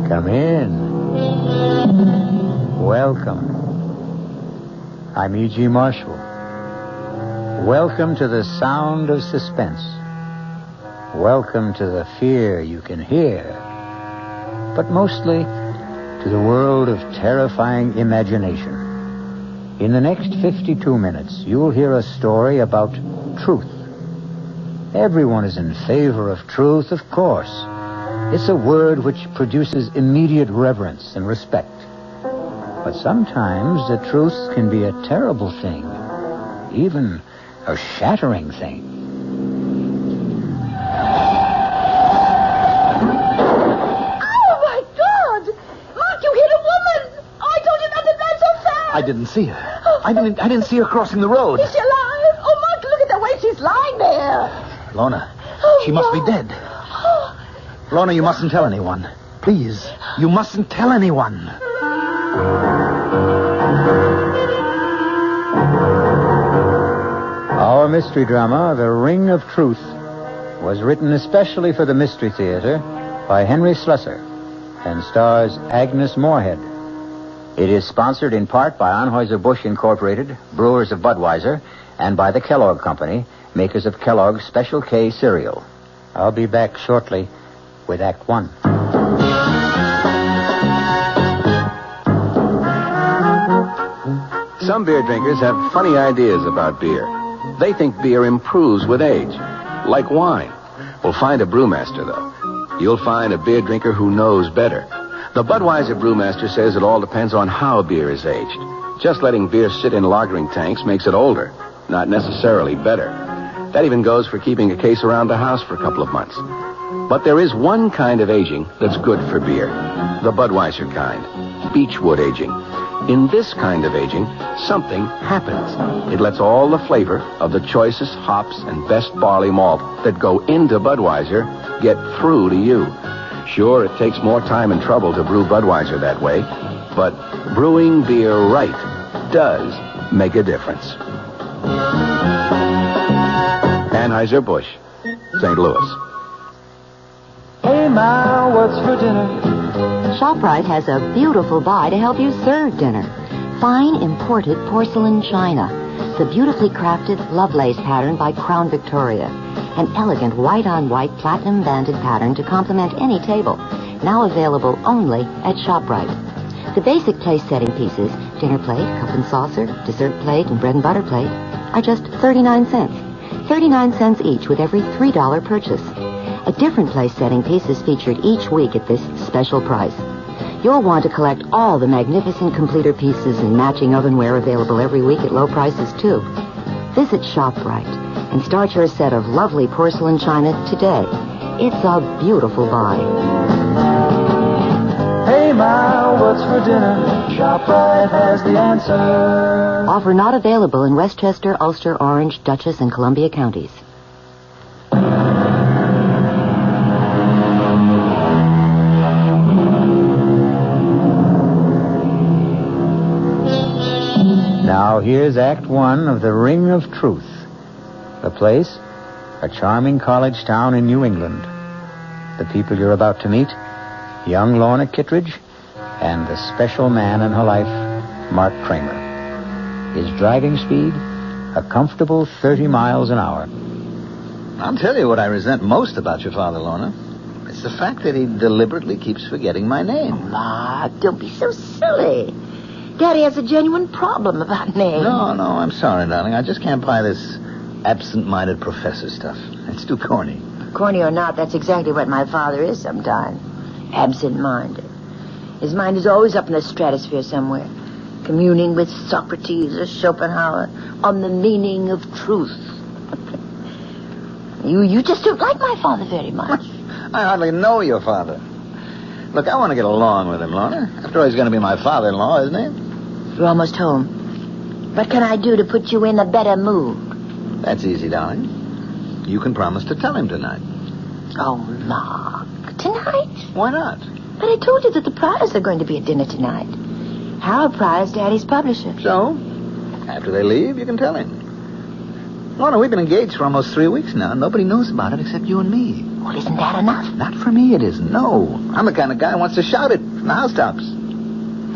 Come in. Welcome. I'm E.G. Marshall. Welcome to the sound of suspense. Welcome to the fear you can hear. But mostly to the world of terrifying imagination. In the next 52 minutes, you'll hear a story about truth. Everyone is in favor of truth, of course. It's a word which produces immediate reverence and respect. But sometimes the truth can be a terrible thing, even a shattering thing. I didn't see her. I didn't see her crossing the road. Is she alive? Oh, Mark, look at the way she's lying there. Lorna, she must be dead. Lorna, you mustn't tell anyone. Please, you mustn't tell anyone. Our mystery drama, The Ring of Truth, was written especially for the Mystery Theater by Henry Slusser and stars Agnes Moorehead. It is sponsored in part by Anheuser-Busch Incorporated, brewers of Budweiser, and by the Kellogg Company, makers of Kellogg's Special K cereal. I'll be back shortly with Act One. Some beer drinkers have funny ideas about beer. They think beer improves with age, like wine. Well, find a brewmaster, though. You'll find a beer drinker who knows better. The Budweiser brewmaster says it all depends on how beer is aged. Just letting beer sit in lagering tanks makes it older, not necessarily better. That even goes for keeping a case around the house for a couple of months. But there is one kind of aging that's good for beer. The Budweiser kind. Beechwood aging. In this kind of aging, something happens. It lets all the flavor of the choicest hops and best barley malt that go into Budweiser get through to you. Sure, it takes more time and trouble to brew Budweiser that way, but brewing beer right does make a difference. Anheuser-Busch, St. Louis. Hey, Ma, what's for dinner? ShopRite has a beautiful buy to help you serve dinner. Fine imported porcelain china. The beautifully crafted Lovelace pattern by Crown Victoria. An elegant white-on-white platinum-banded pattern to complement any table. Now available only at ShopRite. The basic place-setting pieces, dinner plate, cup and saucer, dessert plate, and bread and butter plate, are just 39 cents. 39 cents each with every $3 purchase. A different place-setting piece is featured each week at this special price. You'll want to collect all the magnificent completer pieces and matching ovenware available every week at low prices, too. Visit ShopRite and start your set of lovely porcelain china today. It's a beautiful buy. Hey, Ma, what's for dinner? ShopRite has the answer. Offer not available in Westchester, Ulster, Orange, Dutchess, and Columbia counties. Now here's Act One of The Ring of Truth. The place, a charming college town in New England. The people you're about to meet, young Lorna Kittredge and the special man in her life, Mark Kramer. His driving speed, a comfortable 30 miles an hour. I'll tell you what I resent most about your father, Lorna. It's the fact that he deliberately keeps forgetting my name. Mark, don't be so silly. Daddy has a genuine problem about names. No, I'm sorry, darling. I just can't buy this absent-minded professor stuff. It's too corny. Corny or not, that's exactly what my father is sometimes. Absent-minded. His mind is always up in the stratosphere somewhere, communing with Socrates or Schopenhauer on the meaning of truth. You just don't like my father very much. I hardly know your father. Look, I want to get along with him, Lorna. After all, he's going to be my father-in-law, isn't he? You're almost home. What can I do to put you in a better mood? That's easy, darling. You can promise to tell him tonight. Oh, Mark. Tonight? Why not? But I told you that the Pryors are going to be at dinner tonight. Harold Pryor's Daddy's publisher. So, after they leave, you can tell him. Lorna, we've been engaged for almost 3 weeks now. Nobody knows about it except you and me. Well, isn't that enough? Not for me, it isn't. No. I'm the kind of guy who wants to shout it from the housetops.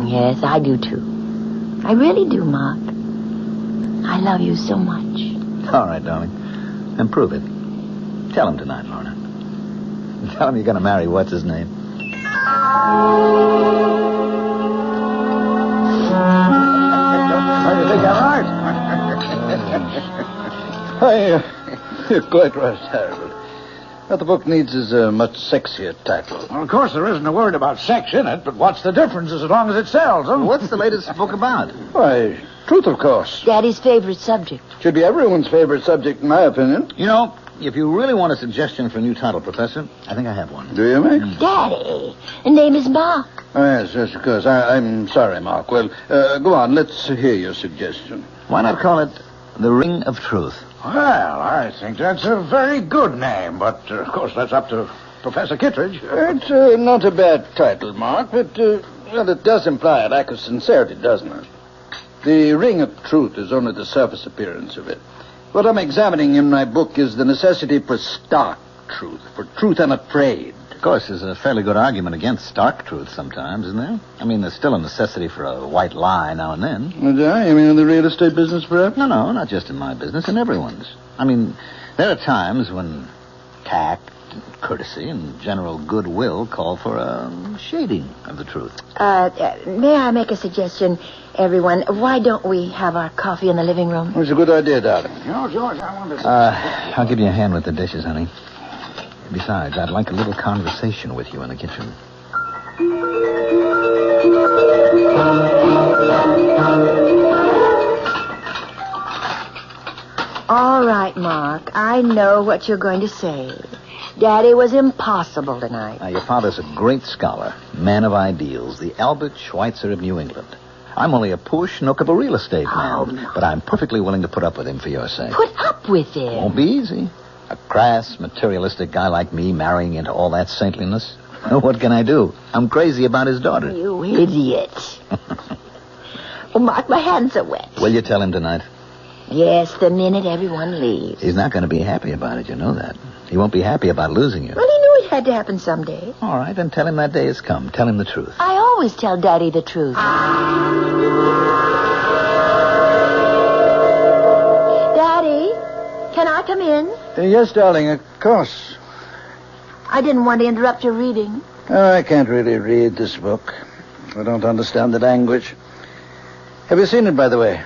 Yes, I do, too. I really do, Mark. I love you so much. All right, darling. Then prove it. Tell him tonight, Lorna. Tell him you're going to marry what's-his-name. How do you think I'm right? You're quite right, Harold. What the book needs is a much sexier title. Well, of course, there isn't a word about sex in it, but what's the difference as long as it sells, huh? What's the latest book about? Why, truth, of course. Daddy's favorite subject. Should be everyone's favorite subject, in my opinion. You know, if you really want a suggestion for a new title, Professor, I think I have one. Do you, Mac? Daddy, the name is Mark. Oh, yes, of course. I'm sorry, Mark. Well, go on. Let's hear your suggestion. Why not call it The Ring of Truth? Well, I think that's a very good name, but, of course, that's up to Professor Kittredge. It's not a bad title, Mark, but, well, it does imply a lack of sincerity, doesn't it? The Ring of Truth is only the surface appearance of it. What I'm examining in my book is the necessity for stark truth, for truth unafraid. Of course, there's a fairly good argument against stark truth sometimes, isn't there? I mean, there's still a necessity for a white lie now and then. You mean in the real estate business, perhaps? No, not just in my business, in everyone's. I mean, there are times when tact, courtesy, and general goodwill call for a shading of the truth. May I make a suggestion, everyone? Why don't we have our coffee in the living room? It's a good idea, darling. No, George, I want to... I'll give you a hand with the dishes, honey. Besides, I'd like a little conversation with you in the kitchen. All right, Mark. I know what you're going to say. Daddy was impossible tonight. Now, your father's a great scholar, man of ideals, the Albert Schweitzer of New England. I'm only a poor schnook of a real estate man, but I'm perfectly willing to put up with him for your sake. Put up with him? Won't be easy. A crass, materialistic guy like me marrying into all that saintliness. What can I do? I'm crazy about his daughter. You idiot. Oh, Mark, my hands are wet. Will you tell him tonight? Yes, the minute everyone leaves. He's not going to be happy about it, you know that. He won't be happy about losing you. Well, he knew it had to happen someday. All right, then tell him that day has come. Tell him the truth. I always tell Daddy the truth. Daddy, can I come in? Yes, darling, of course. I didn't want to interrupt your reading. Oh, I can't really read this book. I don't understand the language. Have you seen it, by the way?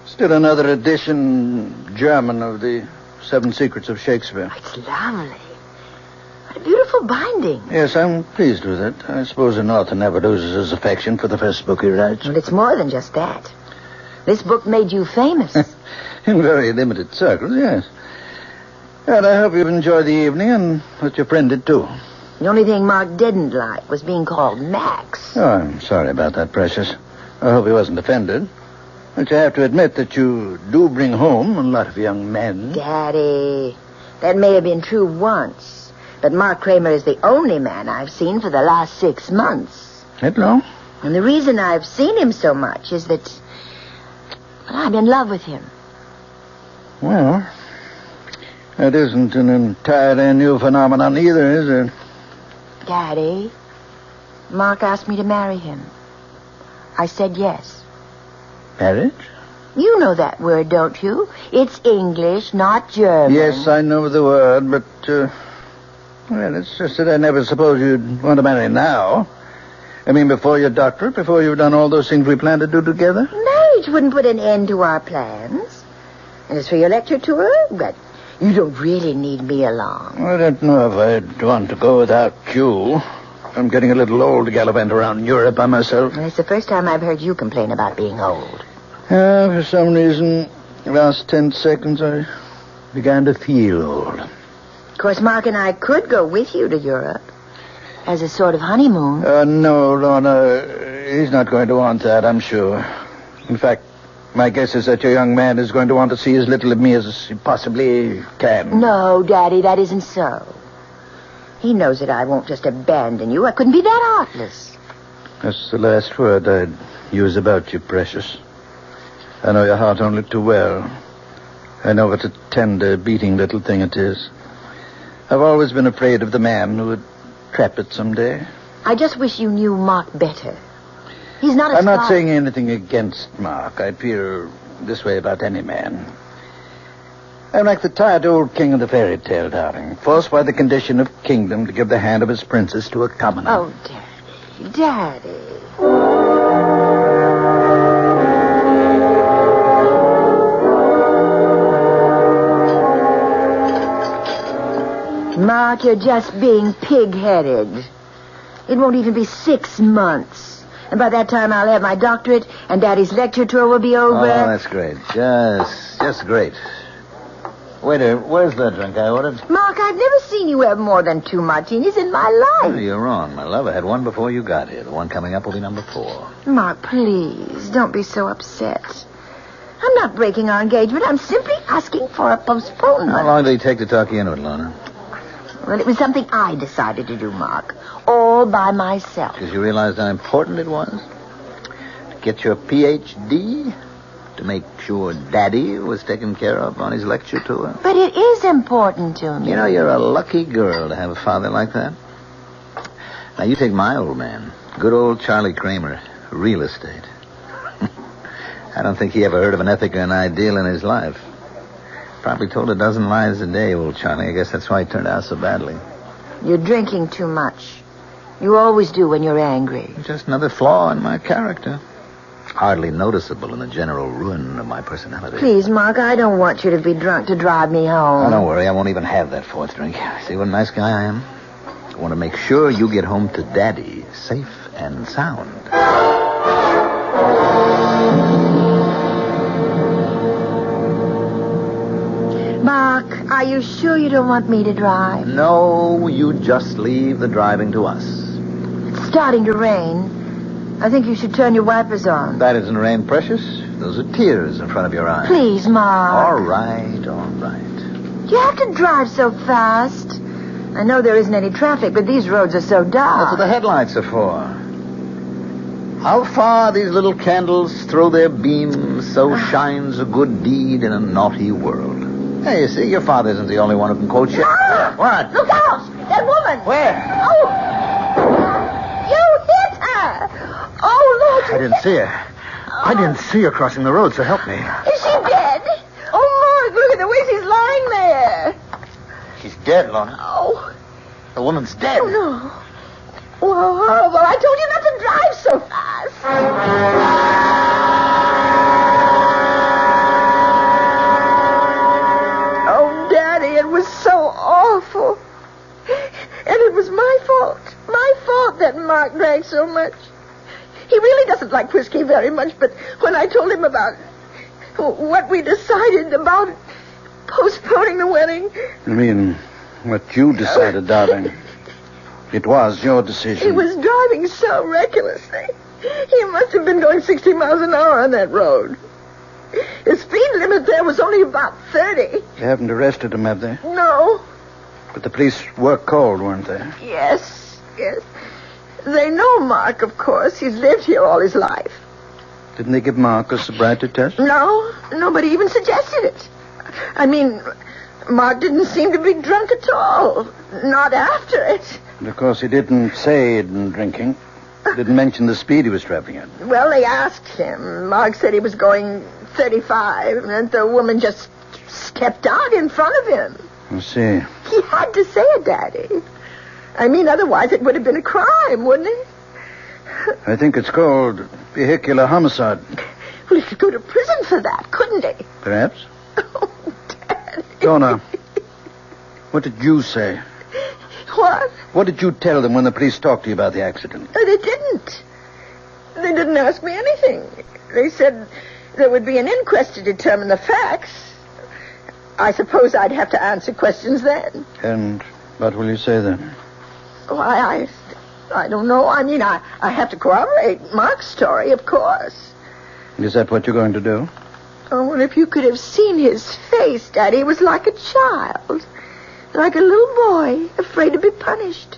Still another edition, German, of the 7 Secrets of Shakespeare. It's lovely. What a beautiful binding. Yes, I'm pleased with it. I suppose an author never loses his affection for the first book he writes. Well, it's more than just that. This book made you famous. In very limited circles, yes. And I hope you've enjoyed the evening and that your friend did, too. The only thing Mark didn't like was being called Max. Oh, I'm sorry about that, Precious. I hope he wasn't offended. But you have to admit that you do bring home a lot of young men. Daddy, that may have been true once, but Mark Kramer is the only man I've seen for the last 6 months. That long? And the reason I've seen him so much is that, well, I'm in love with him. Well, that isn't an entirely new phenomenon either, is it? Daddy, Mark asked me to marry him. I said yes. Marriage? You know that word, don't you? It's English, not German. Yes, I know the word, but, well, it's just that I never supposed you'd want to marry now. I mean, before your doctorate, before you've done all those things we plan to do together. Marriage wouldn't put an end to our plans. And as for your lecture tour, but you don't really need me along. I don't know if I'd want to go without you. I'm getting a little old to gallivant around Europe by myself. Well, it's the first time I've heard you complain about being old. For some reason, the last 10 seconds, I began to feel old. Of course, Mark and I could go with you to Europe as a sort of honeymoon. No, Lorna, he's not going to want that, I'm sure. In fact, my guess is that your young man is going to want to see as little of me as he possibly can. No, Daddy, that isn't so. He knows that I won't just abandon you. I couldn't be that heartless. That's the last word I'd use about you, Precious. I know your heart only too well. I know what a tender, beating little thing it is. I've always been afraid of the man who would trap it someday. I just wish you knew Mark better. He's not a I'm not spy. saying anything against Mark. I feel this way about any man. I'm like the tired old king of the fairy tale, darling, forced by the condition of kingdom to give the hand of his princess to a commoner. Oh, Daddy. Mark, you're just being pig-headed. It won't even be 6 months. And by that time, I'll have my doctorate, and Daddy's lecture tour will be over. Oh, that's great. Just great. Waiter, where's the drink I ordered? Mark, I've never seen you have more than 2 martinis in my Oh, life. you're wrong, my love. I had one before you got here. The one coming up will be number 4. Mark, please, don't be so upset. I'm not breaking our engagement. I'm simply asking for a postponement. How long did it take to talk you into it, Lorna? Well, it was something I decided to do, Mark. All by myself. Because you realized how important it was? To get your Ph.D.? To make sure Daddy was taken care of on his lecture tour? But it is important to me. You know, you're a lucky girl to have a father like that. Now, you take my old man. Good old Charlie Kramer. Real estate. I don't think he ever heard of an ethic or an ideal in his life. Probably told a dozen lies a day, old Charlie. I guess that's why he turned out so badly. You're drinking too much. You always do when you're angry. Just another flaw in my character. Hardly noticeable in the general ruin of my personality. Please, Mark, I don't want you to be drunk to drive me home. Oh, don't worry. I won't even have that 4th drink. See what a nice guy I am? I want to make sure you get home to Daddy safe and sound. Mark, are you sure you don't want me to drive? No, you just leave the driving to us. It's starting to rain. I think you should turn your wipers on. That isn't rain, precious. Those are tears in front of your eyes. Please, Mark. All right, all right. You have to drive so fast. I know there isn't any traffic, but these roads are so dark. That's what the headlights are for. How far these little candles throw their beams, so shines a good deed in a naughty world. Hey, you see, your father isn't the only one who can quote you. Ah! What? Look out! That woman! Where? Oh! You hit her! Oh, Lord! I didn't see her. I didn't see her crossing the road, so help me. Is she dead? Oh, Lord, look at the way she's lying there. She's dead, Lorna. Oh, The woman's dead. oh no. Oh, how horrible. I told you not to drive so fast. Oh, Daddy, it was so awful. And it was my fault. My fault that Mark drank so much. He really doesn't like whiskey very much, but when I told him about what we decided about postponing the wedding... You mean what you decided, darling? It was your decision. He was driving so recklessly. He must have been going 60 miles an hour on that road. The speed limit there was only about 30. They haven't arrested him, have they? No. But the police were called, weren't they? Yes, yes. They know Mark, of course. He's lived here all his life. Didn't they give Mark a sobriety test? No, nobody even suggested it. I mean, Mark didn't seem to be drunk at all. Not after it. And of course, he didn't say he'd been drinking. Didn't mention the speed he was traveling at. Well, they asked him. Mark said he was going 35, and the woman just stepped out in front of him. I see. He had to say it, Daddy. I mean, otherwise it would have been a crime, wouldn't it? I think it's called vehicular homicide. Well, he could go to prison for that, couldn't he? Perhaps. Oh, Daddy. Donna, what did you say? What? What did you tell them when the police talked to you about the accident? They didn't. They didn't ask me anything. They said there would be an inquest to determine the facts. I suppose I'd have to answer questions then. And what will you say then? Oh, I don't know. I mean, I have to corroborate Mark's story, of course. Is that what you're going to do? Oh, well, if you could have seen his face, Daddy, it was like a child. Like a little boy, afraid to be punished.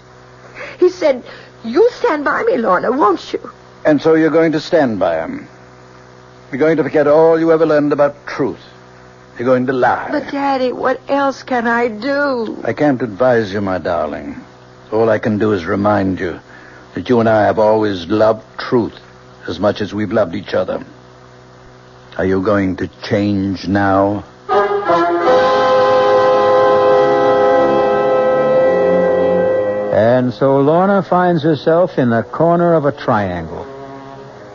He said, "You'll stand by me, Lorna, won't you?" And so you're going to stand by him. You're going to forget all you ever learned about truth. You're going to lie. But, Daddy, what else can I do? I can't advise you, my darling. All I can do is remind you that you and I have always loved truth as much as we've loved each other. Are you going to change now? And so Lorna finds herself in the corner of a triangle.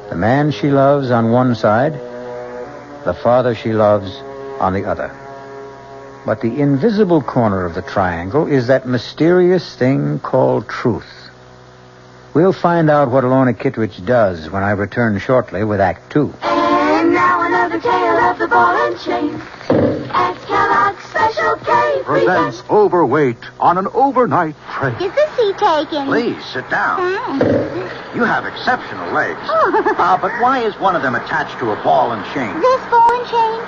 The man she loves on one side, the father she loves on the other. But the invisible corner of the triangle is that mysterious thing called truth. We'll find out what Lorna Kittredge does when I return shortly with Act 2. And now another tale of the ball and chain. At Kellogg's Special K Presents Overweight on an overnight train. Is the seat taken? Please, sit down. You have exceptional legs. But why is one of them attached to a ball and chain? This ball and chain?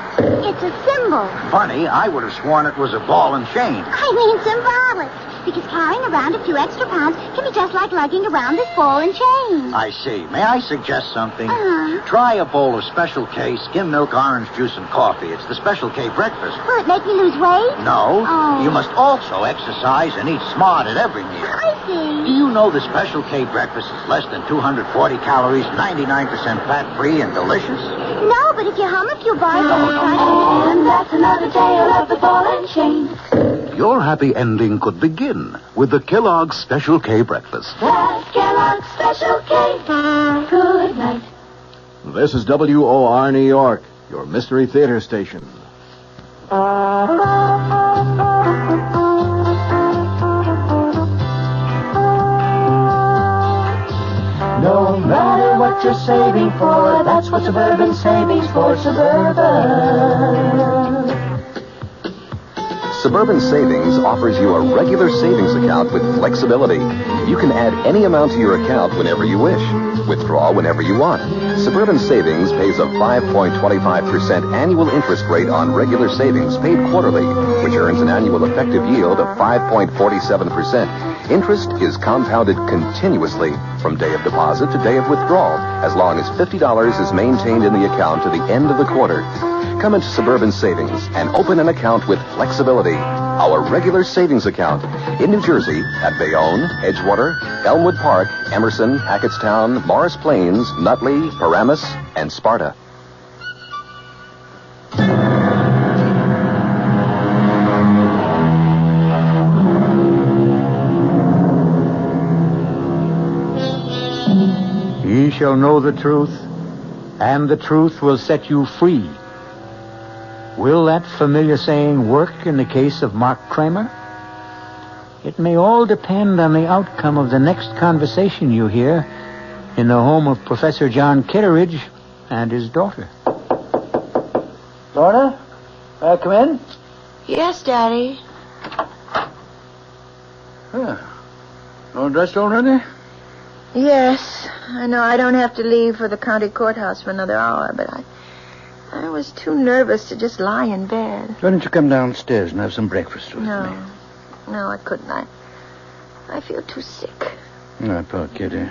It's a symbol. Funny, I would have sworn it was a ball and chain. I mean symbolic. Because carrying around a few extra pounds can be just like lugging around this ball and chain. I see. May I suggest something? Uh-huh. Try a bowl of Special K skim milk, orange juice, and coffee. It's the Special K breakfast. Will it make me lose weight? No. Oh. You must also exercise and eat smart at every meal. I see. Do you know the Special K breakfast is less than 240 calories, 99% fat-free, and delicious? No, but if you hum a few bars over time... And that's another tale of the ball and chain. Your happy ending could begin with the Kellogg's Special K breakfast. That's Kellogg's Special K. Good night. This is WOR New York, your Mystery Theater station. No matter what you're saving for, that's what Suburban Savings for Suburban. Suburban Savings offers you a regular savings account with flexibility. You can add any amount to your account whenever you wish. Withdraw whenever you want. Suburban Savings pays a 5.25% annual interest rate on regular savings paid quarterly, which earns an annual effective yield of 5.47%. Interest is compounded continuously from day of deposit to day of withdrawal, as long as $50 is maintained in the account to the end of the quarter. Come into Suburban Savings and open an account with flexibility. Our regular savings account in New Jersey at Bayonne, Edgewater, Elmwood Park, Emerson, Hackettstown, Morris Plains, Nutley, Paramus, and Sparta. Ye shall know the truth, and the truth will set you free. Will that familiar saying work in the case of Mark Kramer? It may all depend on the outcome of the next conversation you hear in the home of Professor John Kitteridge and his daughter. Lorna, may I come in? Yes, Daddy. All dressed already? Yes. I know I don't have to leave for the county courthouse for another hour, but I was too nervous to just lie in bed. Why don't you come downstairs and have some breakfast with me? No, I couldn't. I feel too sick. Oh, poor kitty.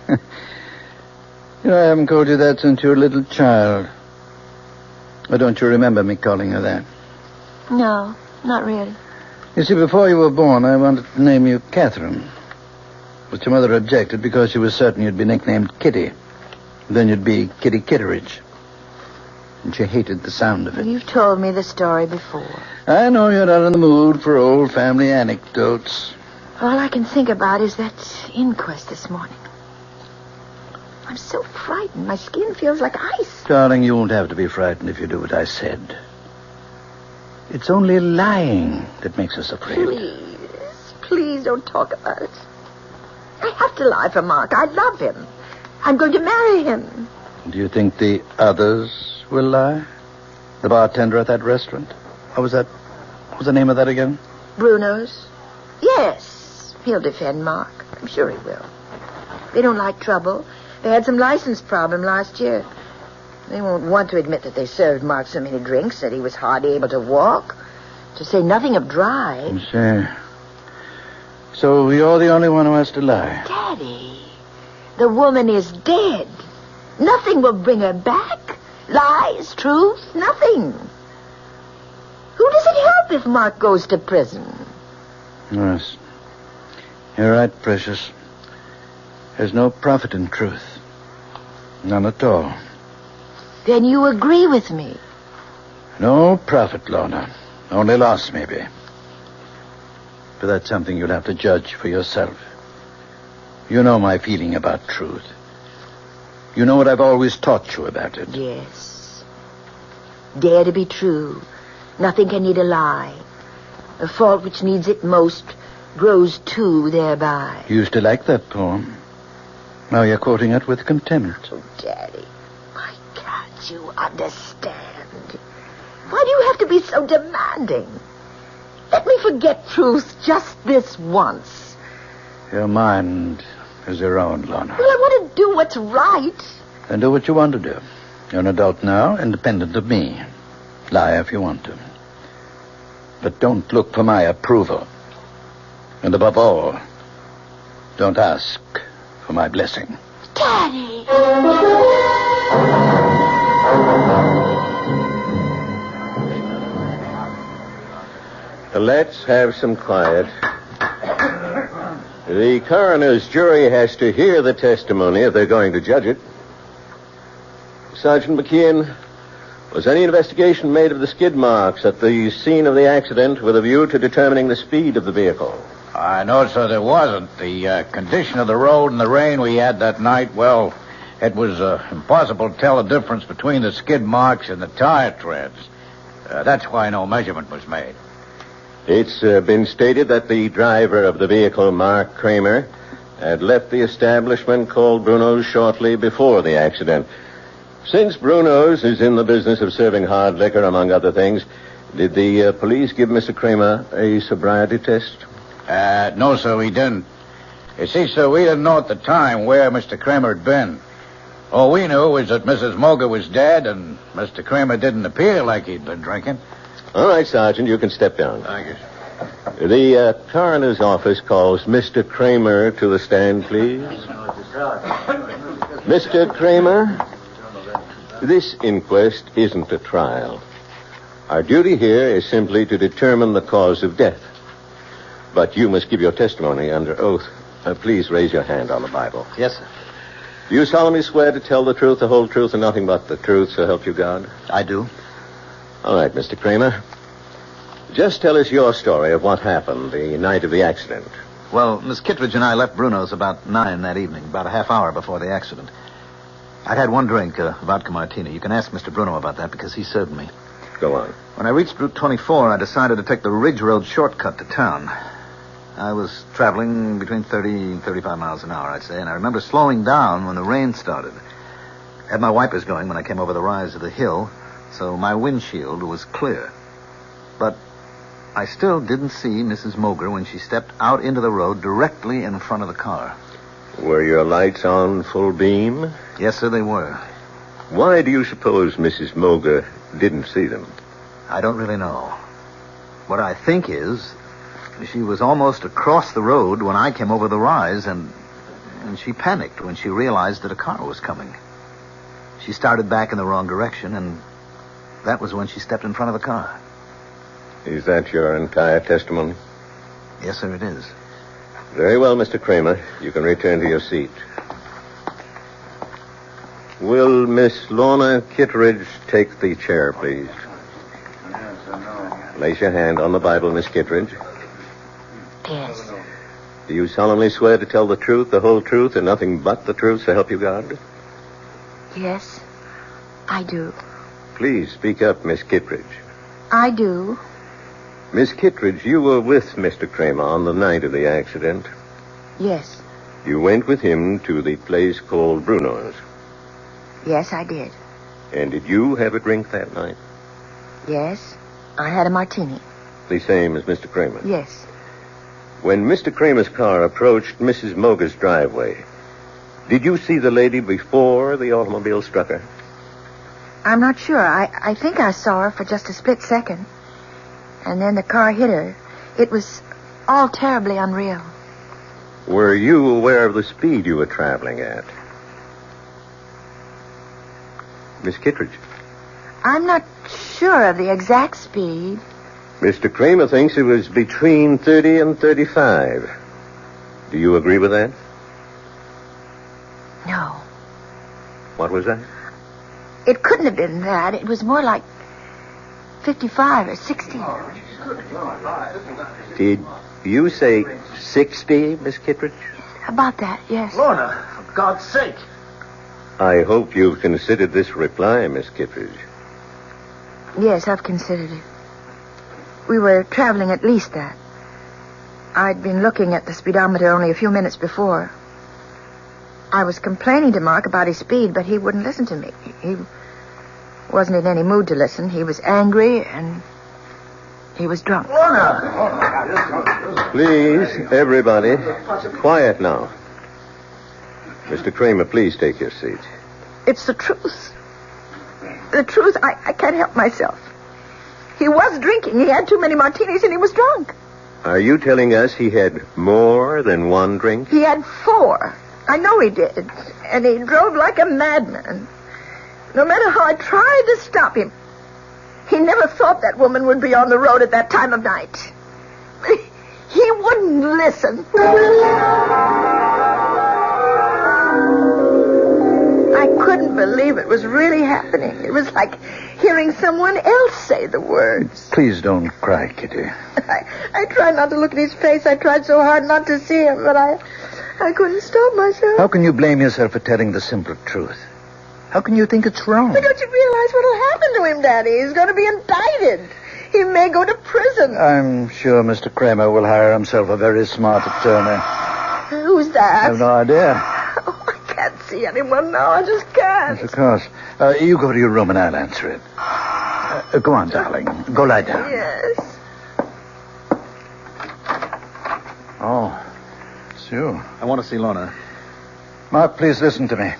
You know, I haven't called you that since you were a little child. Or don't you remember me calling her that? No, not really. You see, before you were born, I wanted to name you Catherine. But your mother objected because she was certain you'd be nicknamed Kitty. Then you'd be Kitty Kitteridge. And she hated the sound of it. You've told me the story before. I know you're not in the mood for old family anecdotes. All I can think about is that inquest this morning. I'm so frightened. My skin feels like ice. Darling, you won't have to be frightened if you do what I said. It's only lying that makes us afraid. Please don't talk about it. I have to lie for Mark. I love him. I'm going to marry him. Do you think the others will lie? The bartender at that restaurant? What was the name of that again? Bruno's? Yes. He'll defend Mark. I'm sure he will. They don't like trouble. They had some license problem last year. They won't want to admit that they served Mark so many drinks that he was hardly able to walk. To say nothing of drive. Sure. So you're the only one who has to lie. Daddy, the woman is dead. Nothing will bring her back. Lies, truth, nothing. Who does it help if Mark goes to prison? Yes. You're right, precious. There's no profit in truth. None at all. Then you agree with me. No profit, Lorna. Only loss, maybe. But that's something you'll have to judge for yourself. You know my feeling about truth. You know what I've always taught you about it. Yes. Dare to be true. Nothing can need a lie. The fault which needs it most grows too thereby. You used to like that poem. Now you're quoting it with contempt. Oh, Daddy, why can't you understand? Why do you have to be so demanding? Let me forget truth just this once. Your mind is your own, Lorna. Well, I want to do what's right. Then do what you want to do. You're an adult now, independent of me. Lie if you want to. But don't look for my approval. And above all, don't ask for my blessing. Daddy! Let's have some quiet. The coroner's jury has to hear the testimony if they're going to judge it. Sergeant McKeon, was any investigation made of the skid marks at the scene of the accident with a view to determining the speed of the vehicle? No, sir, there wasn't. The condition of the road and the rain we had that night, well, it was impossible to tell the difference between the skid marks and the tire treads. That's why no measurement was made. It's been stated that the driver of the vehicle, Mark Kramer, had left the establishment called Bruno's shortly before the accident. Since Bruno's is in the business of serving hard liquor, among other things, did the police give Mr. Kramer a sobriety test? No, sir, we didn't. You see, sir, we didn't know at the time where Mr. Kramer had been. All we knew was that Mrs. Moger was dead and Mr. Kramer didn't appear like he'd been drinking. All right, Sergeant, you can step down. Thank you, sir. The coroner's office calls Mr. Kramer to the stand, please. Mr. Kramer, this inquest isn't a trial. Our duty here is simply to determine the cause of death. But you must give your testimony under oath. Please raise your hand on the Bible. Yes, sir. Do you solemnly swear to tell the truth, the whole truth, and nothing but the truth, so help you God? I do. All right, Mr. Kramer. Just tell us your story of what happened the night of the accident. Well, Miss Kittredge and I left Bruno's about 9 that evening, about a half hour before the accident. I'd had one drink, vodka martini. You can ask Mr. Bruno about that because he served me. Go on. When I reached Route 24, I decided to take the Ridge Road shortcut to town. I was traveling between 30 and 35 miles an hour, I'd say, and I remember slowing down when the rain started. I had my wipers going when I came over the rise of the hill, so my windshield was clear. But I still didn't see Mrs. Moger when she stepped out into the road directly in front of the car. Were your lights on full beam? Yes, sir, they were. Why do you suppose Mrs. Moger didn't see them? I don't really know. What I think is she was almost across the road when I came over the rise, and she panicked when she realized that a car was coming. She started back in the wrong direction, and that was when she stepped in front of the car. Is that your entire testimony? Yes, sir, it is. Very well, Mr. Kramer. You can return to your seat. Will Miss Lorna Kittredge take the chair, please? Place your hand on the Bible, Miss Kittredge. Yes. Do you solemnly swear to tell the truth, the whole truth, and nothing but the truth, so help you God? Yes, I do. Please speak up, Miss Kittredge. I do. Miss Kittredge, you were with Mr. Kramer on the night of the accident. Yes. You went with him to the place called Bruno's. Yes, I did. And did you have a drink that night? Yes, I had a martini. The same as Mr. Kramer? Yes. When Mr. Kramer's car approached Mrs. Moger's driveway, did you see the lady before the automobile struck her? I'm not sure. I think I saw her for just a split second. And then the car hit her. It was all terribly unreal. Were you aware of the speed you were traveling at? Miss Kittredge. I'm not sure of the exact speed. Mr. Kramer thinks it was between 30 and 35. Do you agree with that? No. What was that? It couldn't have been that. It was more like 55 or 60. Did you say 60, Miss Kittredge? About that, yes. Lorna, for God's sake. I hope you've considered this reply, Miss Kittredge. Yes, I've considered it. We were traveling at least that. I'd been looking at the speedometer only a few minutes before. I was complaining to Mark about his speed, but he wouldn't listen to me. He wasn't in any mood to listen. He was angry, and he was drunk. Lorna! Please, everybody, quiet now. Mr. Kramer, please take your seat. It's the truth. The truth, I can't help myself. He was drinking. He had too many martinis, and he was drunk. Are you telling us he had more than one drink? He had 4. I know he did. And he drove like a madman. No matter how I tried to stop him, he never thought that woman would be on the road at that time of night. He wouldn't listen. I couldn't believe it was really happening. It was like hearing someone else say the words. Please don't cry, Kitty. I tried not to look at his face. I tried so hard not to see him, but I couldn't stop myself. How can you blame yourself for telling the simple truth? How can you think it's wrong? But don't you realize what'll happen to him, Daddy? He's going to be indicted. He may go to prison. I'm sure Mr. Kramer will hire himself a very smart attorney. Who's that? I have no idea. Oh, I can't see anyone now. I just can't. Yes, of course. You go to your room and I'll answer it. Go on, darling. Go lie down. Yes. Oh, it's you. I want to see Lorna. Mark, please listen to me.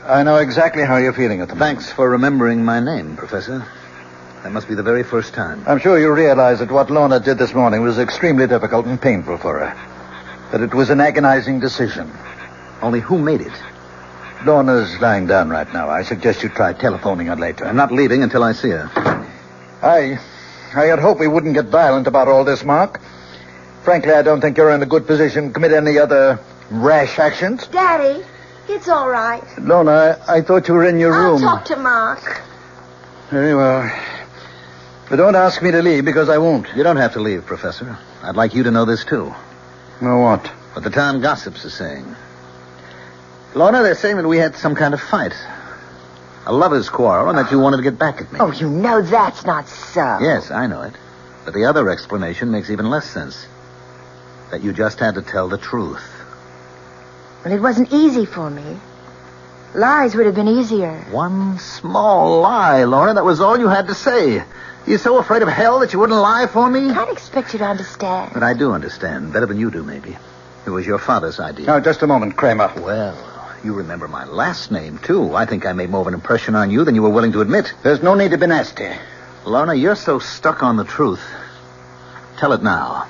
I know exactly how you're feeling at the moment. Thanks for remembering my name, Professor. That must be the very first time. I'm sure you realize that what Lorna did this morning was extremely difficult and painful for her. That it was an agonizing decision. Only who made it? Lorna's lying down right now. I suggest you try telephoning her later. I'm not leaving until I see her. I had hoped we wouldn't get violent about all this, Mark. Frankly, I don't think you're in a good position to commit any other rash actions. Daddy, it's all right. Lorna, I thought you were in your room. I'll talk to Mark. Very well. But don't ask me to leave, because I won't. You don't have to leave, Professor. I'd like you to know this, too. Know what? What the town gossips are saying. Lorna, they're saying that we had some kind of fight. A lover's quarrel, and that you wanted to get back at me. Oh, you know that's not so. Yes, I know it. But the other explanation makes even less sense. That you just had to tell the truth. Well, it wasn't easy for me. Lies would have been easier. One small lie, Lorna. That was all you had to say. You're so afraid of hell that you wouldn't lie for me? I can't expect you to understand. But I do understand. Better than you do, maybe. It was your father's idea. Now, just a moment, Kramer. Well, you remember my last name, too. I think I made more of an impression on you than you were willing to admit. There's no need to be nasty. Lorna, you're so stuck on the truth. Tell it now.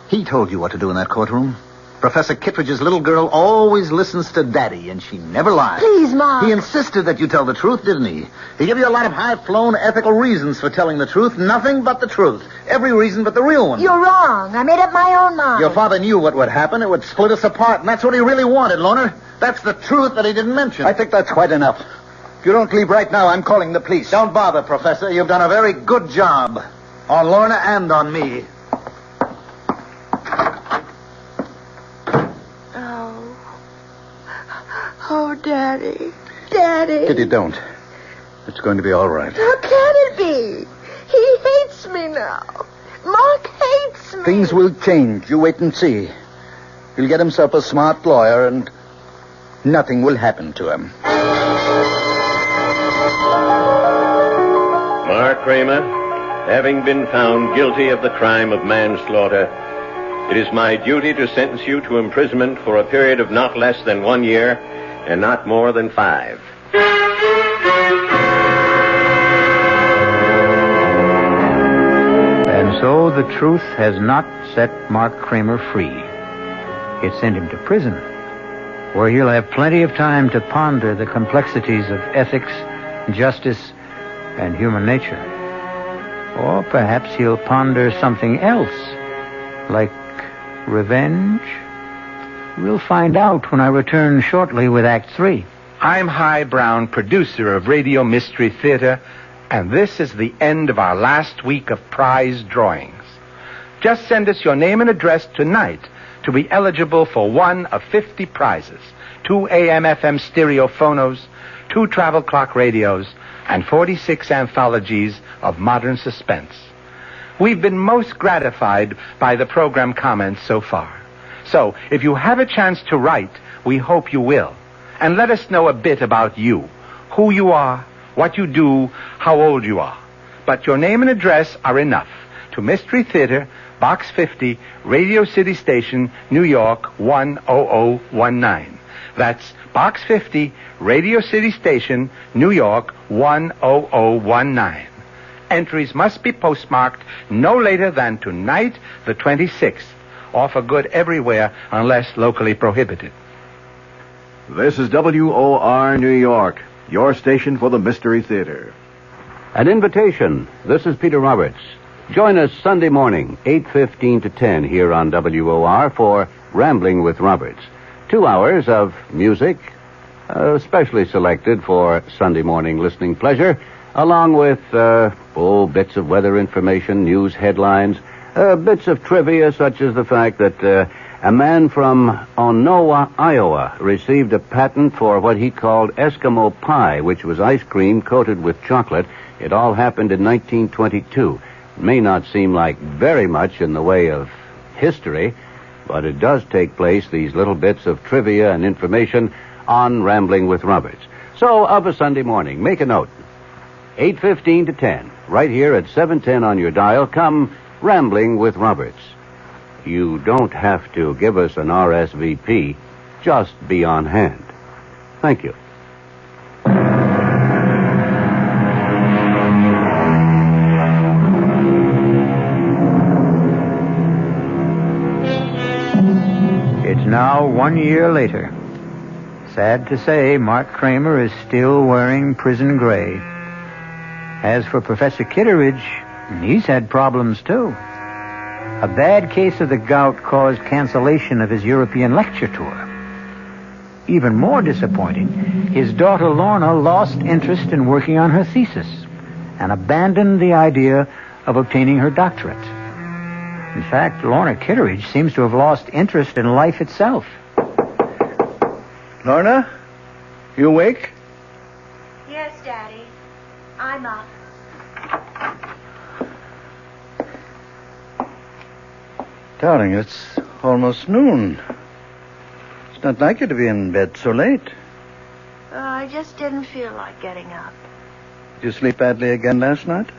He told you what to do in that courtroom. Professor Kittredge's little girl always listens to Daddy, and she never lies. Please, Mom. He insisted that you tell the truth, didn't he? He gave you a lot of high-flown ethical reasons for telling the truth. Nothing but the truth. Every reason but the real one. You're wrong. I made up my own mind. Your father knew what would happen. It would split us apart, and that's what he really wanted, Lorna. That's the truth that he didn't mention. I think that's quite enough. If you don't leave right now, I'm calling the police. Don't bother, Professor. You've done a very good job. On Lorna and on me. Oh, Daddy. Daddy. Kitty, don't. It's going to be all right. How can it be? He hates me now. Mark hates me. Things will change. You wait and see. He'll get himself a smart lawyer, and nothing will happen to him. Mark Kramer, having been found guilty of the crime of manslaughter, it is my duty to sentence you to imprisonment for a period of not less than 1 year and not more than 5. And so the truth has not set Mark Kramer free. It sent him to prison, where he'll have plenty of time to ponder the complexities of ethics, justice, and human nature. Or perhaps he'll ponder something else, like revenge We'll find out when I return shortly with Act 3. I'm Hy Brown, producer of Radio Mystery Theater, and this is the end of our last week of prize drawings. Just send us your name and address tonight to be eligible for one of 50 prizes: 2 AM/FM stereo phonos, 2 travel clock radios, and 46 anthologies of modern suspense. We've been most gratified by the program comments so far. So, if you have a chance to write, we hope you will. And let us know a bit about you, who you are, what you do, how old you are. But your name and address are enough. To Mystery Theater, Box 50, Radio City Station, New York, 10019. That's Box 50, Radio City Station, New York, 10019. Entries must be postmarked no later than tonight, the 26th. Offer good everywhere unless locally prohibited. This is WOR New York, your station for the Mystery Theater. An invitation. This is Peter Roberts. Join us Sunday morning, 8:15 to 10 here on WOR for Rambling with Roberts. 2 hours of music, specially selected for Sunday morning listening pleasure, along with bits of weather information, news headlines, bits of trivia such as the fact that a man from Onowa, Iowa, received a patent for what he called Eskimo pie, which was ice cream coated with chocolate. It all happened in 1922. It may not seem like very much in the way of history, but it does take place, these little bits of trivia and information, on Rambling with Roberts. So, of a Sunday morning, make a note. 8:15 to 10, right here at 710 on your dial, come Rambling with Roberts. You don't have to give us an RSVP. Just be on hand. Thank you. It's now 1 year later. Sad to say, Mark Kramer is still wearing prison gray. As for Professor Kitteridge, he's had problems too. A bad case of the gout caused cancellation of his European lecture tour. Even more disappointing, his daughter Lorna lost interest in working on her thesis and abandoned the idea of obtaining her doctorate. In fact, Lorna Kitteridge seems to have lost interest in life itself. Lorna, you awake? Yes, Daddy. I'm up. Darling, it's almost noon. It's not like you to be in bed so late. I just didn't feel like getting up. Did you sleep badly again last night?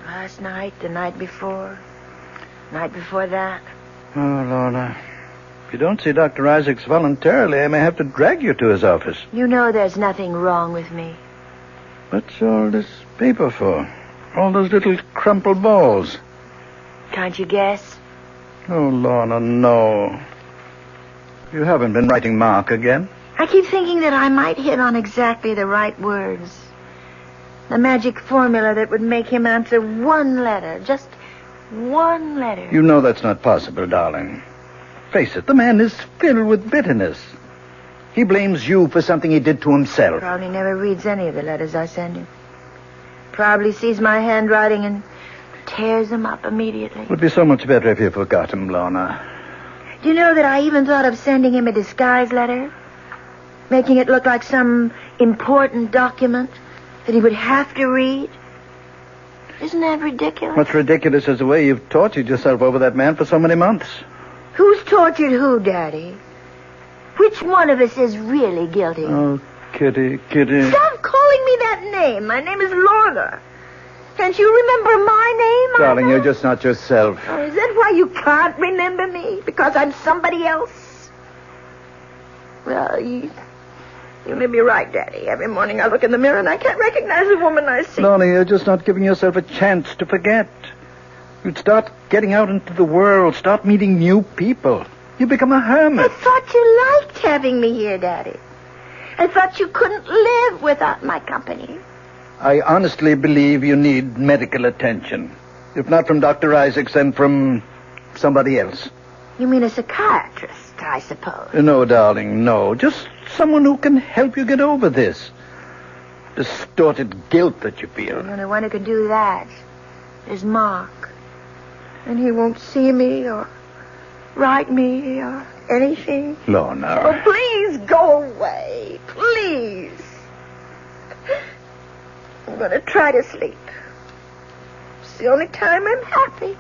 Last night, the night before that. Oh, Lorna. If you don't see Dr. Isaacs voluntarily, I may have to drag you to his office. You know there's nothing wrong with me. What's all this paper for? All those little crumpled balls. Can't you guess? Oh, Lorna, no. You haven't been writing Mark again? I keep thinking that I might hit on exactly the right words. The magic formula that would make him answer one letter. Just one letter. You know that's not possible, darling. Face it, the man is filled with bitterness. He blames you for something he did to himself. Probably never reads any of the letters I send him. Probably sees my handwriting and tears them up immediately. It would be so much better if you forgot him, Lorna. Do you know that I even thought of sending him a disguise letter? Making it look like some important document that he would have to read? Isn't that ridiculous? What's ridiculous is the way you've tortured yourself over that man for so many months. Who's tortured who, Daddy? Which one of us is really guilty? Oh, Kitty. Stop calling me that name. My name is Lorna. Can't you remember my name? Darling, you're just not yourself. Oh, is that why you can't remember me? Because I'm somebody else? Well, you may be right, Daddy. Every morning I look in the mirror and I can't recognize the woman I see. Lorna, you're just not giving yourself a chance to forget. You'd start getting out into the world, start meeting new people. You become a hermit. I thought you liked having me here, Daddy. I thought you couldn't live without my company. I honestly believe you need medical attention. If not from Dr. Isaacs, then from somebody else. You mean a psychiatrist? I suppose. No, darling, no. Just someone who can help you get over this distorted guilt that you feel. The only one who can do that is Mark. And he won't see me or write me or anything. Lorna. Oh, please go away. Please. I'm going to try to sleep. It's the only time I'm happy.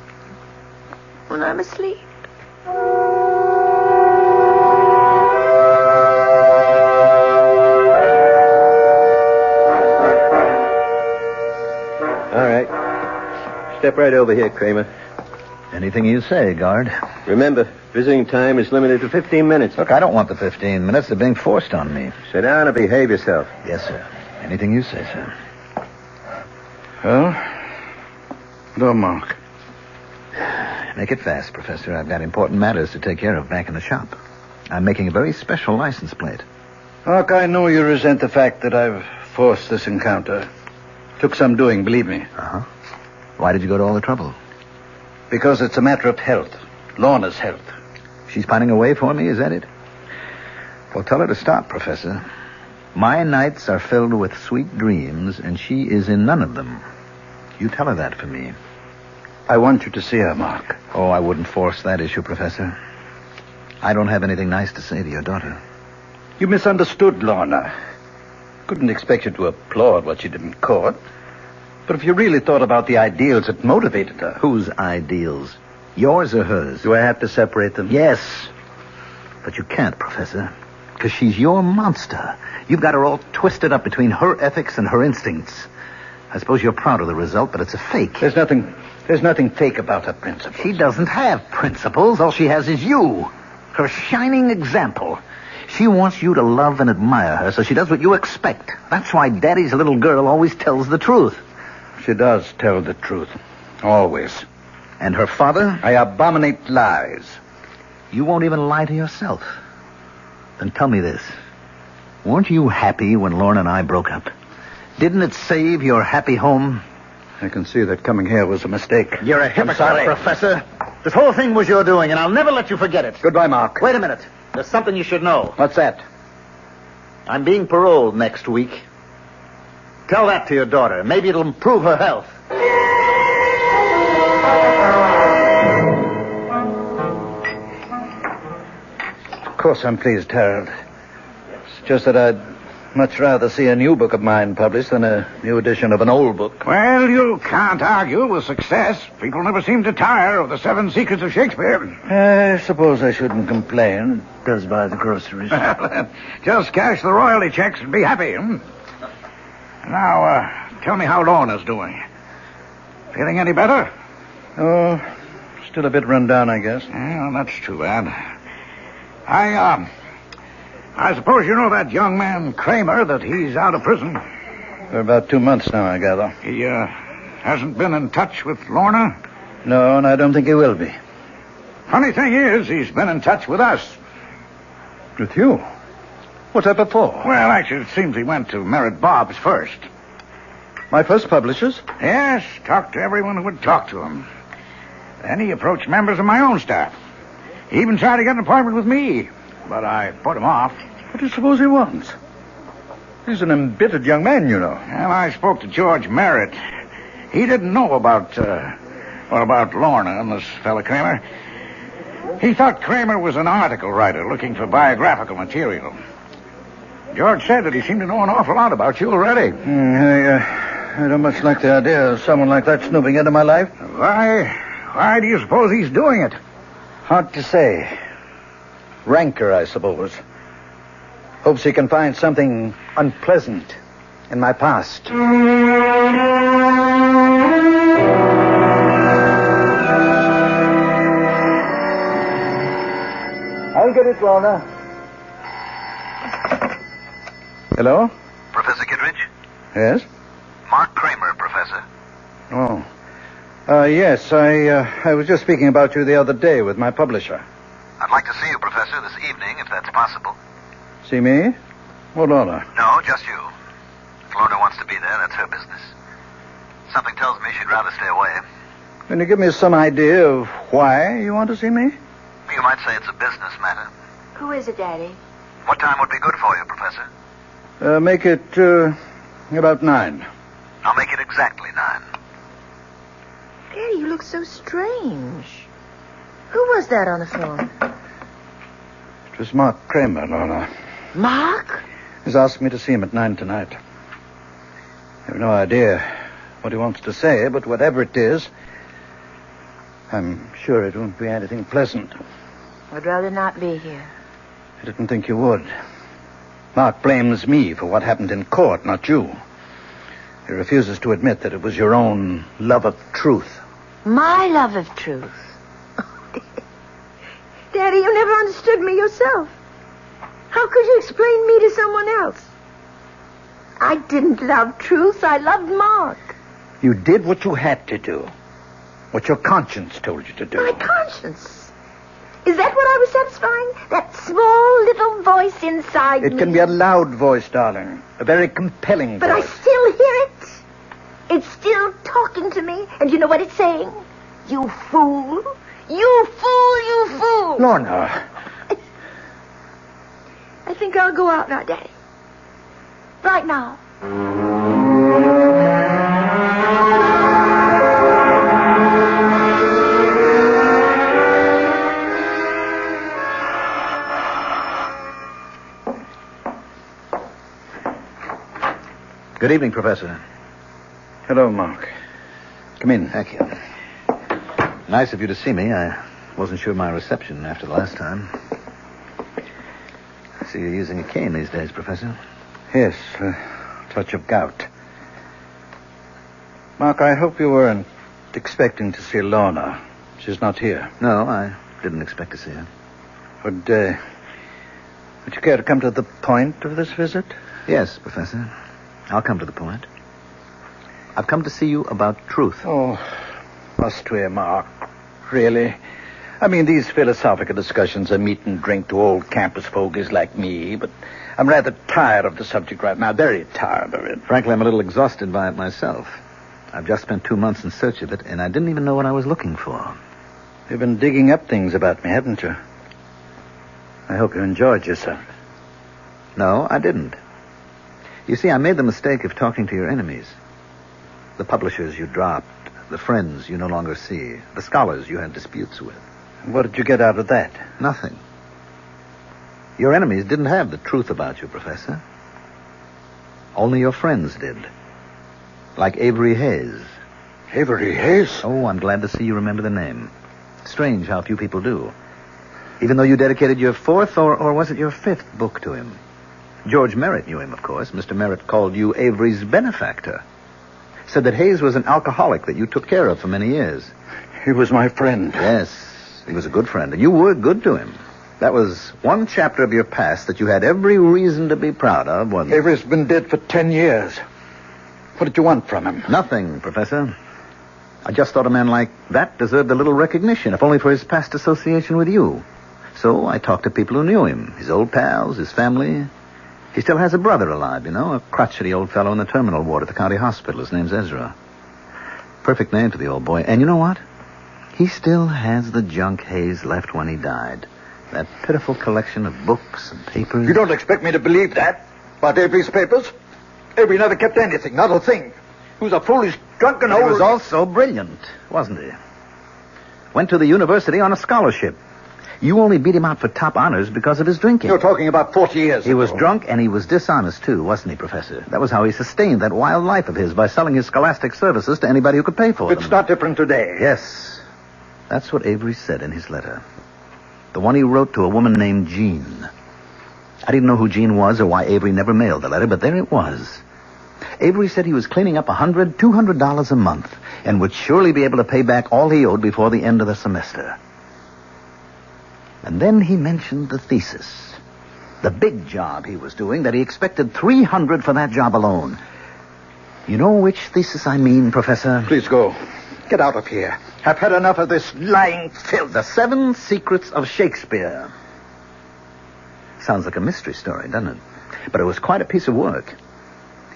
When I'm asleep. All right. Step right over here, Kramer. Anything you say, guard. Remember, visiting time is limited to 15 minutes. Look, I don't want the 15 minutes. They're being forced on me. Sit down and behave yourself. Yes, sir. Anything you say, sir. Well, no, Mark. Make it fast, Professor. I've got important matters to take care of back in the shop. I'm making a very special license plate. Mark, I know you resent the fact that I've forced this encounter. Took some doing, believe me. Uh-huh. Why did you go to all the trouble? Because it's a matter of health. Lorna's health. She's pining away for me, is that it? Well, tell her to stop, Professor. My nights are filled with sweet dreams, and she is in none of them. You tell her that for me. I want you to see her, Mark. Oh, I wouldn't force that issue, Professor. I don't have anything nice to say to your daughter. You misunderstood Lorna. Couldn't expect you to applaud what she did in court. But if you really thought about the ideals that motivated her... Whose ideals? Yours or hers? Do I have to separate them? Yes. But you can't, Professor. Because she's your monster. You've got her all twisted up between her ethics and her instincts. I suppose you're proud of the result, but it's a fake. There's nothing fake about her principles. She doesn't have principles. All she has is you. Her shining example. She wants you to love and admire her, so she does what you expect. That's why Daddy's little girl always tells the truth. She does tell the truth. Always. And her father? I abominate lies. You won't even lie to yourself. Then tell me this. Weren't you happy when Lorna and I broke up? Didn't it save your happy home? I can see that coming here was a mistake. You're a hypocrite, Professor. This whole thing was your doing, and I'll never let you forget it. Goodbye, Mark. Wait a minute. There's something you should know. What's that? I'm being paroled next week. Tell that to your daughter. Maybe it'll improve her health. Of course I'm pleased, Harold. It's just that I'd much rather see a new book of mine published than a new edition of an old book. Well, you can't argue with success. People never seem to tire of the 7 Secrets of Shakespeare. I suppose I shouldn't complain. It does buy the groceries. Just cash the royalty checks and be happy. Now, tell me how Lorna's doing. Feeling any better? Oh, still a bit run down, I guess. Well, that's too bad. I suppose you know that young man, Kramer, that he's out of prison. For about 2 months now, I gather. He, hasn't been in touch with Lorna? No, and I don't think he will be. Funny thing is, he's been in touch with us. With you? What's that before? Well, actually, it seems he went to Merritt Bob's first. My first publishers? Yes, talked to everyone who would talk to him. Then he approached members of my own staff. He even tried to get an appointment with me, but I put him off. What do you suppose he wants? He's an embittered young man, you know. Well, I spoke to George Merritt. He didn't know about Lorna and this fella Kramer. He thought Kramer was an article writer looking for biographical material. George said that he seemed to know an awful lot about you already. I don't much like the idea of someone like that snooping into my life. Why do you suppose he's doing it? Hard to say. Rancor, I suppose. Hopes he can find something unpleasant in my past. I'll get it, Lorna. Hello? Professor Kittredge? Yes? Mark Kramer, Professor. Oh. Yes, I was just speaking about you the other day with my publisher. I'd like to see you, Professor, this evening, if that's possible. See me? Or Lorna? No, just you. If Lorna wants to be there, that's her business. Something tells me she'd rather stay away. Can you give me some idea of why you want to see me? You might say it's a business matter. Who is it, Daddy? What time would be good for you, Professor? Make it about 9. I'll make it exactly 9. Daddy, you look so strange. Who was that on the phone? It was Mark Kramer, Lorna. Mark? He's asked me to see him at 9 tonight. I have no idea what he wants to say, but whatever it is, I'm sure it won't be anything pleasant. I'd rather not be here. I didn't think you would. Mark blames me for what happened in court, not you. He refuses to admit that it was your own love of truth. My love of truth? Daddy, you never understood me yourself. How could you explain me to someone else? I didn't love truth. I loved Mark. You did what you had to do. What your conscience told you to do. My conscience? Is that what I was satisfying? That small little voice inside me? It can be a loud voice, darling. A very compelling But voice. I still hear it. It's still talking to me. And you know what it's saying? You fool. You fool, you fool. Lorna. I think I'll go out now, Daddy. Right now. Good evening, Professor. Hello, Mark. Come in. Thank you. Nice of you to see me. I wasn't sure of my reception after the last time. I see you're using a cane these days, Professor. Yes, a touch of gout. Mark, I hope you weren't expecting to see Lorna. She's not here. No, I didn't expect to see her. Would you care to come to the point of this visit? Yes, Professor. I'll come to the point. I've come to see you about truth. Oh, must we, Mark? Really? I mean, these philosophical discussions are meat and drink to old campus fogies like me, but I'm rather tired of the subject right now, very tired of it. Frankly, I'm a little exhausted by it myself. I've just spent 2 months in search of it, and I didn't even know what I was looking for. You've been digging up things about me, haven't you? I hope you enjoyed yourself. No, I didn't. You see, I made the mistake of talking to your enemies. The publishers you dropped, the friends you no longer see, the scholars you had disputes with. What did you get out of that? Nothing. Your enemies didn't have the truth about you, Professor. Only your friends did. Like Avery Hayes. Avery Hayes? Oh, I'm glad to see you remember the name. Strange how few people do. Even though you dedicated your 4th, or was it your 5th book to him? George Merritt knew him, of course. Mr. Merritt called you Avery's benefactor. Said that Hayes was an alcoholic that you took care of for many years. He was my friend. Yes, he was a good friend, and you were good to him. That was one chapter of your past that you had every reason to be proud of, wasn't it? Avery's been dead for 10 years. What did you want from him? Nothing, Professor. I just thought a man like that deserved a little recognition, if only for his past association with you. So I talked to people who knew him, his old pals, his family. He still has a brother alive, you know, a crotchety old fellow in the terminal ward at the county hospital. His name's Ezra. Perfect name for the old boy. And you know what? He still has the junk Hayes left when he died. That pitiful collection of books and papers. You don't expect me to believe that? About Avery's papers? Avery never kept anything, not a thing. He was a foolish, drunken old... He was also brilliant, wasn't he? Went to the university on a scholarship. You only beat him out for top honors because of his drinking. You're talking about 40 years He ago. was drunk and he was dishonest, too, wasn't he, Professor? That was how he sustained that wild life of his, by selling his scholastic services to anybody who could pay for them. It's not different today. Yes. That's what Avery said in his letter. The one he wrote to a woman named Jean. I didn't know who Jean was or why Avery never mailed the letter, but there it was. Avery said he was cleaning up $100, $200 a month and would surely be able to pay back all he owed before the end of the semester. And then he mentioned the thesis. The big job he was doing, that he expected $300 for that job alone. You know which thesis I mean, Professor? Please go. Get out of here. I've had enough of this lying filth. The 7 Secrets of Shakespeare. Sounds like a mystery story, doesn't it? But it was quite a piece of work.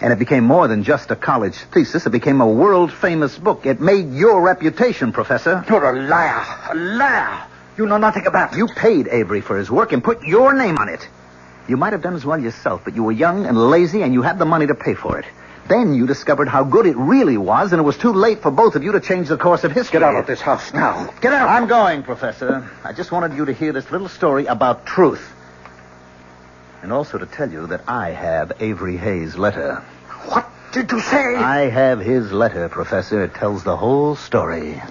And it became more than just a college thesis. It became a world-famous book. It made your reputation, Professor. You're a liar. A liar. You know nothing about it. You paid Avery for his work and put your name on it. You might have done as well yourself, but you were young and lazy and you had the money to pay for it. Then you discovered how good it really was, and it was too late for both of you to change the course of history. Get out of this house now. Get out. I'm going, Professor. I just wanted you to hear this little story about truth. And also to tell you that I have Avery Hayes' letter. What did you say? I have his letter, Professor. It tells the whole story.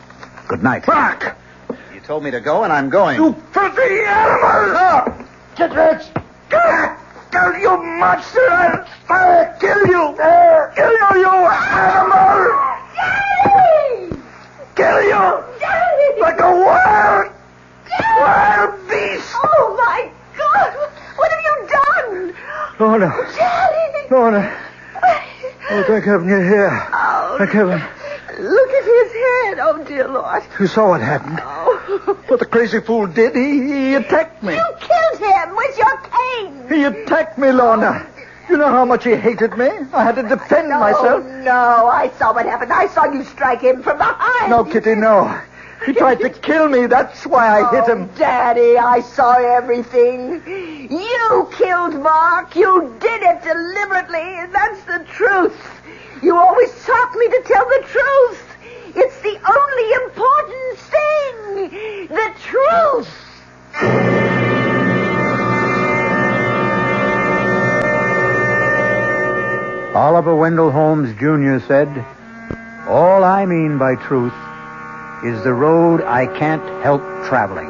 Good night. Back! You told me to go, and I'm going. You filthy animal! Get rich! Kill you monster! I'll kill you! Kill you, you animal! Daddy! Kill you! Daddy! Like a wild beast! Oh, my God! What have you done? Lorna! Daddy! Lorna! Oh, thank heaven you're here. Oh, Thank heaven. look at his head. Oh, dear Lord. You saw what happened. Oh. What the crazy fool did, he attacked me. You killed him with your cane. He attacked me, Lorna. You know how much he hated me? I had to defend myself. No, I saw what happened. I saw you strike him from behind. No, Kitty, no. He tried to kill me. That's why I hit him. Daddy, I saw everything. You killed Mark. You did it deliberately. That's the truth. You always taught me to tell the truth. It's the only important thing. The truth. Oliver Wendell Holmes Jr. said, "All I mean by truth is the road I can't help traveling."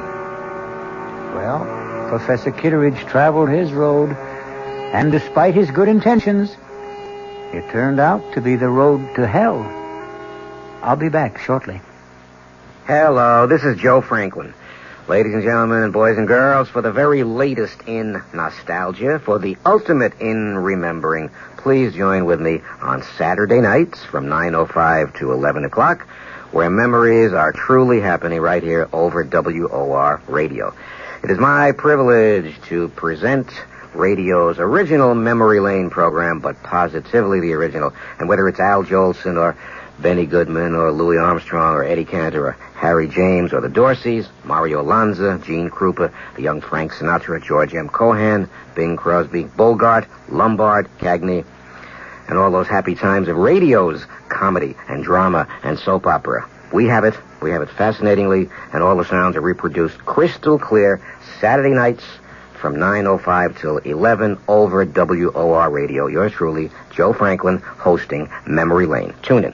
Well, Professor Kitteridge traveled his road, and despite his good intentions, it turned out to be the road to hell. I'll be back shortly. Hello, this is Joe Franklin. Ladies and gentlemen and boys and girls, for the very latest in nostalgia, for the ultimate in remembering, please join with me on Saturday nights from 9:05 to 11 o'clock, where memories are truly happening right here over WOR Radio. It is my privilege to present radio's original Memory Lane program, but positively the original. And whether it's Al Jolson or Benny Goodman or Louis Armstrong or Eddie Cantor or Harry James or the Dorseys, Mario Lanza, Gene Krupa, the young Frank Sinatra, George M. Cohan, Bing Crosby, Bogart, Lombard, Cagney, and all those happy times of radio's comedy and drama and soap opera. We have it fascinatingly, and all the sounds are reproduced crystal clear Saturday nights from 9:05 till 11 over WOR Radio. Yours truly, Joe Franklin, hosting Memory Lane. Tune in.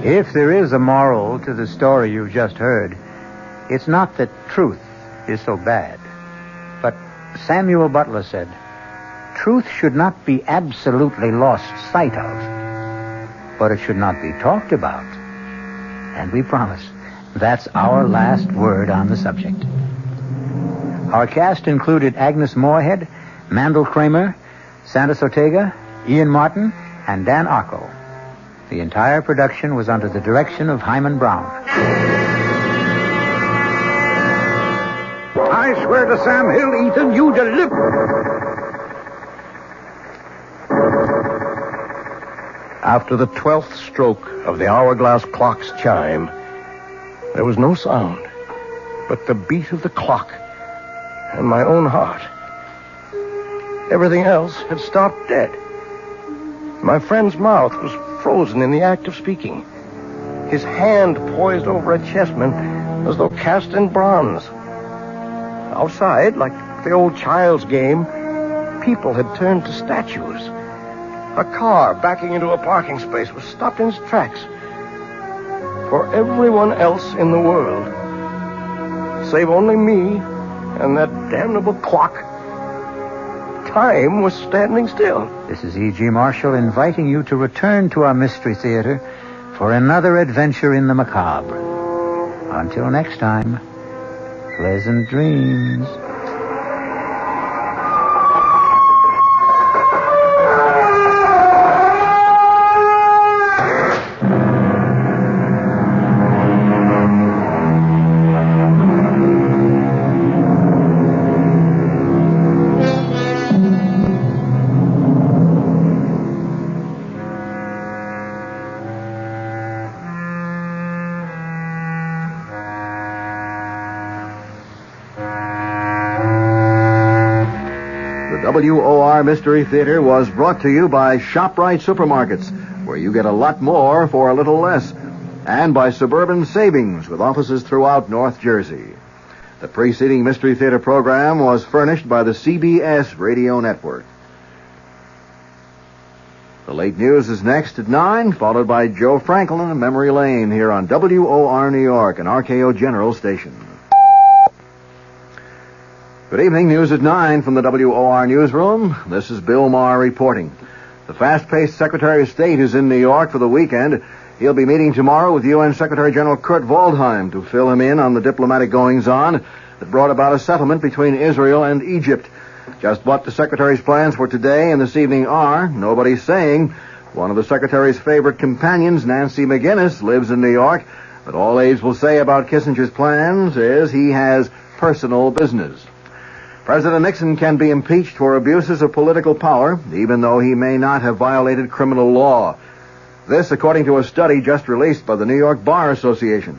If there is a moral to the story you've just heard, it's not that truth is so bad. But Samuel Butler said, truth should not be absolutely lost sight of, but it should not be talked about. And we promise that's our last word on the subject. Our cast included Agnes Moorehead, Mandel Kramer, Sandus Ortega, Ian Martin, and Dan Arco. The entire production was under the direction of Hyman Brown. I swear to Sam Hill, Ethan, you deliver. After the 12th stroke of the hourglass clock's chime, there was no sound but the beat of the clock and my own heart. Everything else had stopped dead. My friend's mouth was frozen in the act of speaking. His hand poised over a chessman as though cast in bronze. Outside, like the old child's game, people had turned to statues. A car backing into a parking space was stopped in its tracks. For everyone else in the world, save only me and that damnable clock, time was standing still. This is E.G. Marshall inviting you to return to our Mystery Theater for another adventure in the macabre. Until next time, pleasant dreams. WOR Mystery Theater was brought to you by ShopRite Supermarkets, where you get a lot more for a little less, and by Suburban Savings, with offices throughout North Jersey. The preceding Mystery Theater program was furnished by the CBS Radio Network. The late news is next at 9, followed by Joe Franklin and Memory Lane here on WOR New York, an RKO General station. Good evening, news at 9 from the WOR newsroom. This is Bill Maher reporting. The fast-paced Secretary of State is in New York for the weekend. He'll be meeting tomorrow with UN Secretary General Kurt Waldheim to fill him in on the diplomatic goings-on that brought about a settlement between Israel and Egypt. Just what the Secretary's plans for today and this evening are, nobody's saying. One of the Secretary's favorite companions, Nancy McGinnis, lives in New York, but all aides will say about Kissinger's plans is he has personal business. President Nixon can be impeached for abuses of political power, even though he may not have violated criminal law. This, according to a study just released by the New York Bar Association.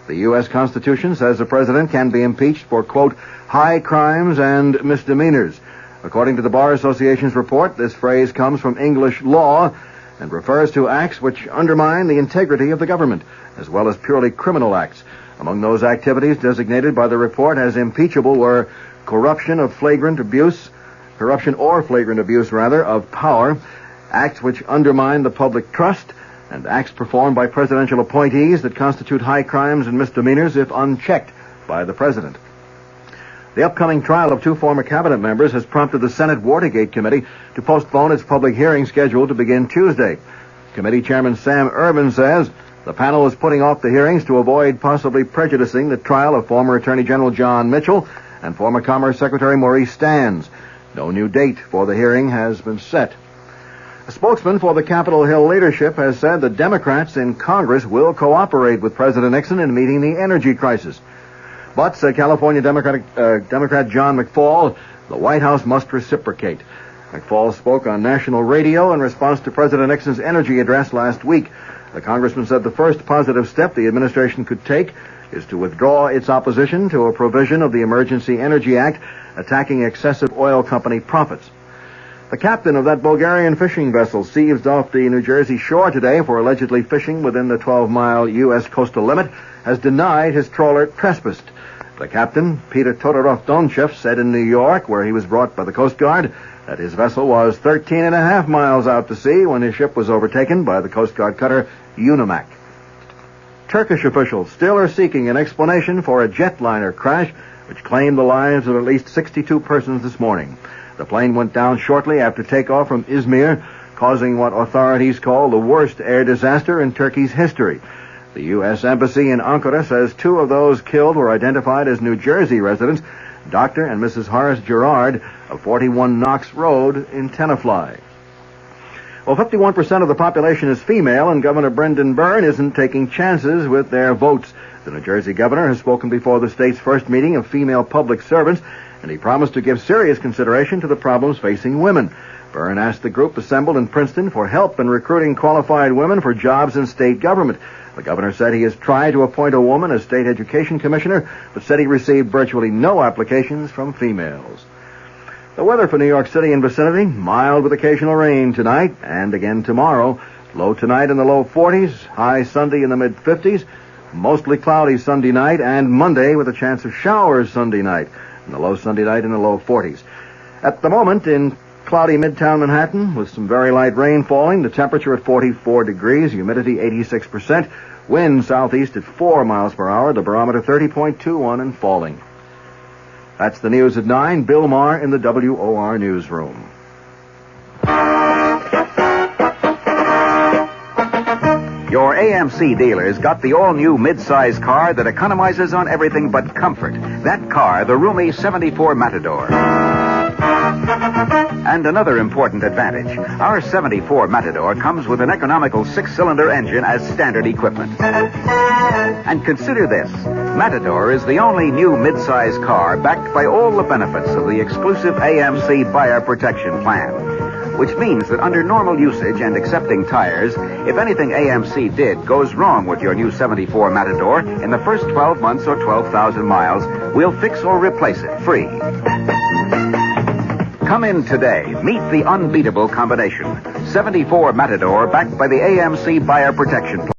The U.S. Constitution says the president can be impeached for, quote, high crimes and misdemeanors. According to the Bar Association's report, this phrase comes from English law and refers to acts which undermine the integrity of the government, as well as purely criminal acts. Among those activities designated by the report as impeachable were corruption or flagrant abuse of power, acts which undermine the public trust, and acts performed by presidential appointees that constitute high crimes and misdemeanors if unchecked by the president. The upcoming trial of two former cabinet members has prompted the Senate Watergate Committee to postpone its public hearing scheduled to begin Tuesday. Committee Chairman Sam Ervin says the panel is putting off the hearings to avoid possibly prejudicing the trial of former Attorney General John Mitchell and former Commerce Secretary Maurice Stans. No new date for the hearing has been set. A spokesman for the Capitol Hill leadership has said the Democrats in Congress will cooperate with President Nixon in meeting the energy crisis. But, said California Democrat John McFaul, the White House must reciprocate. McFaul spoke on national radio in response to President Nixon's energy address last week. The congressman said the first positive step the administration could take is to withdraw its opposition to a provision of the Emergency Energy Act attacking excessive oil company profits. The captain of that Bulgarian fishing vessel seized off the New Jersey shore today for allegedly fishing within the 12-mile U.S. coastal limit has denied his trawler trespassed. The captain, Peter Todorov-Donchev, said in New York, where he was brought by the Coast Guard, that his vessel was 13 and a half miles out to sea when his ship was overtaken by the Coast Guard cutter Unimak. Turkish officials still are seeking an explanation for a jetliner crash which claimed the lives of at least 62 persons this morning. The plane went down shortly after takeoff from Izmir, causing what authorities call the worst air disaster in Turkey's history. The U.S. Embassy in Ankara says two of those killed were identified as New Jersey residents, Dr. and Mrs. Horace Gerard of 41 Knox Road in Tenafly. Well, 51% of the population is female, and Governor Brendan Byrne isn't taking chances with their votes. The New Jersey governor has spoken before the state's first meeting of female public servants, and he promised to give serious consideration to the problems facing women. Byrne asked the group assembled in Princeton for help in recruiting qualified women for jobs in state government. The governor said he has tried to appoint a woman as state education commissioner, but said he received virtually no applications from females. The weather for New York City and vicinity, mild with occasional rain tonight and again tomorrow. Low tonight in the low 40s, high Sunday in the mid-50s, mostly cloudy Sunday night and Monday with a chance of showers Sunday night, and the low Sunday night in the low 40s. At the moment in cloudy Midtown Manhattan with some very light rain falling, the temperature at 44 degrees, humidity 86%, wind southeast at 4 miles per hour, the barometer 30.21 and falling. That's the news at 9. Bill Maher in the WOR newsroom. Your AMC dealers got the all-new mid-size car that economizes on everything but comfort. That car, the roomy 74 Matador. And another important advantage. Our 74 Matador comes with an economical 6-cylinder engine as standard equipment. And consider this. Matador is the only new mid-size car backed by all the benefits of the exclusive AMC Buyer Protection Plan, which means that under normal usage and accepting tires, if anything AMC did goes wrong with your new 74 Matador in the first 12 months or 12,000 miles, we'll fix or replace it free. Come in today. Meet the unbeatable combination. 74 Matador backed by the AMC Buyer Protection Plan.